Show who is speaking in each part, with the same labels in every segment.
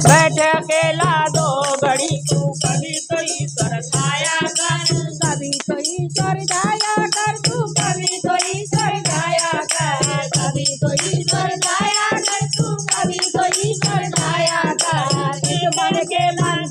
Speaker 1: बैठ अकेला दो घड़ी तू कभी तो ईश्वर जाया कर, कभी तो ईश्वर जाया कर तू, कभी तो ईश्वर जाया कर, कभी तो ईश्वर जाया कर तू, कभी तो ईश्वर जाया कर। इस मन के मन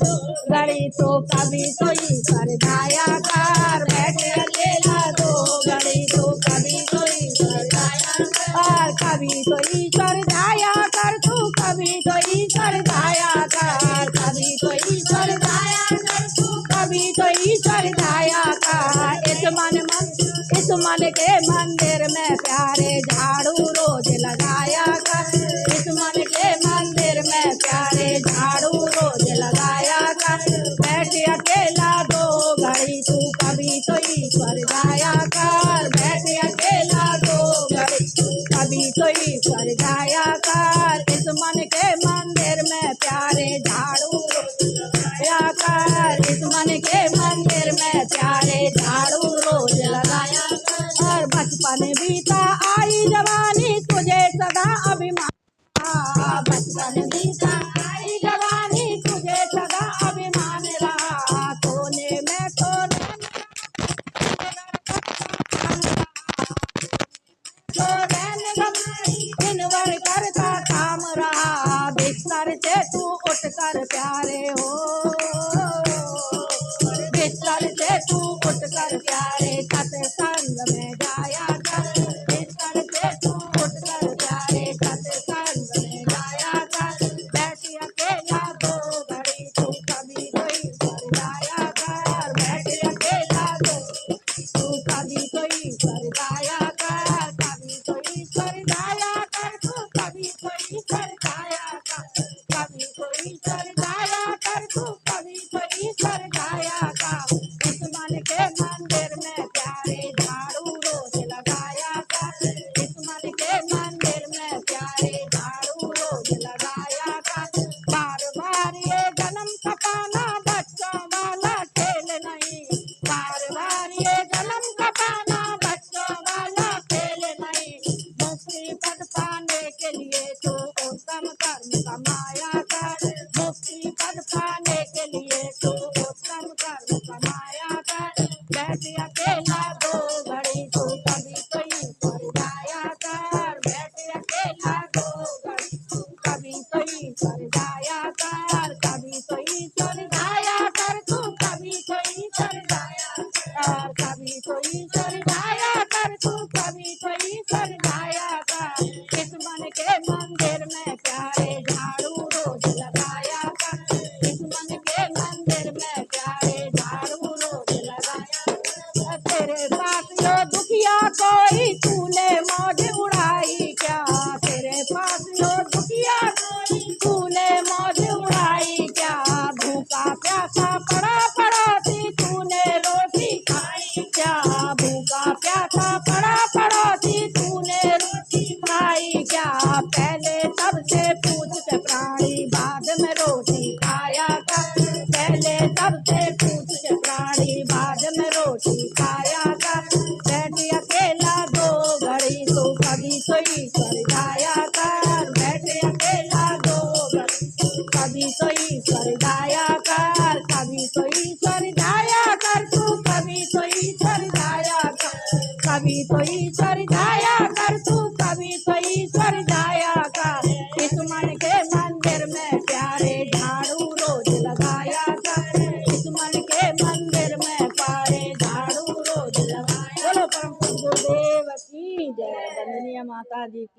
Speaker 1: घड़ी तो कभी तो ईश्वर जाया कर, बैठ अकेला दो घड़ी तो कभी तो ईश्वर जाया कर, कभी तो ईश्वर जाया कर तू, कभी तो ईश्वर जाया कर, कभी तो ईश्वर जाया कर तू, कभी तो ईश्वर जाया कर। इस मन के मंदिर में प्यारे झाड़ू रोज लगाया कर, इस मन के मंदिर में प्यारे झाड़ू रोज लगाया कर। बैठ अकेला दो घड़ी तू कभी तो ईश्वर जाया कर, बैठ अकेला दो घड़ी कभी तो ईश्वर जाया कर। इस मन के मंदिर में प्यारे झाड़ू लगाया कर, इस मन के मंदिर में प्यारे झाड़ू रोज लगाया कर। और बचपन बीता आई जवानी तुझे सदा अभिमान, बचपन बीता आई जवानी तुझे सदा अभिमान रहा, सोने में सोने दिन भर करता काम रहा, बिस्तर से तू उठ कर प्यारे हो, बिस्तर से तू उठ कर प्यारे सत्संग में जाया कर, बिस्तर से तू उठ कर प्यारे सत्संग में जाया कर। बैठ अकेला दो घड़ी तू कभी तो ईश्वर जाया कर, बैठ अकेला दो तू कभी तो ईश्वर जाया कर, कभी तो ईश्वर जाया कर तू, कभी तो ईश्वर जाया कर, कभी तो ईश्वर जाया कर तू, कभी तो ईश्वर जाया कर। इस मन के मंदिर में प्यारे झाड़ू रोज लगाया कर, इस मन के मंदिर में प्यारे झाड़ू रोज लगाया कर। बार बार ये जन्म कपाना बच्चों वाला खेल नहीं, बार बार ये जन्म कपाना बच्चों वाला खेल नहीं। मुक्ति पद पाने के लिए तो उत्तम कर्म कमाया कर, मुक्ति पद पाने के लिए तो उत्तम कर्म कमाया कर। बैठ अकेला दो घड़ी तू कभी तो ईश्वर जाया कर, बैठ अकेला दो घड़ी तू कभी तो ईश्वर जाया कर, कभी तो ईश्वर जाया कर तू, कभी तो ईश्वर जाया कर, कभी तो ईश्वर जाया कर तू, कभी तो ईश्वर जाया कर। इस मन के मंदिर में प्यारे झाड़ू रोज लगाया कर, इस मन के मंदिर में प्यारे झाड़ू रोज लगाया कर। तेरे साथ जो दुखिया कोई तूने मौज उड़ाई क्या, तेरे पास जो दुखिया कोई तूने मौज उड़ाई क्या, भूखा प्यासा पड़ा पड़ोसी तूने रोटी खाई क्या, भूखा प्यासा पड़ा पड़ोसी तूने रोटी खाई क्या। पहले सबसे पूछते प्राणी बाद में रोटी खाया कर, पहले सबसे पूछते प्राणी बाद में रोटी खाया कर। बैठ अकेला दो घड़ी तो कभी तो ईश्वर जाया कर, बैठ अकेला दो घड़ी कभी तो ईश्वर जाया कर, कभी तो ईश्वर जाया कर तू, कभी तो ईश्वर जाया कर, कभी तो ईश्वर जाया कर तू, कभी तो ईश्वर जाया कर। इस मन के मंदिर में प्यारे झाड़ू रोज लगाया कर, इस मन के मंदिर में प्यारे झाड़ू रोज लगाया। बोलो परम गुरुदेव की जय, वंदनीय माता जी की।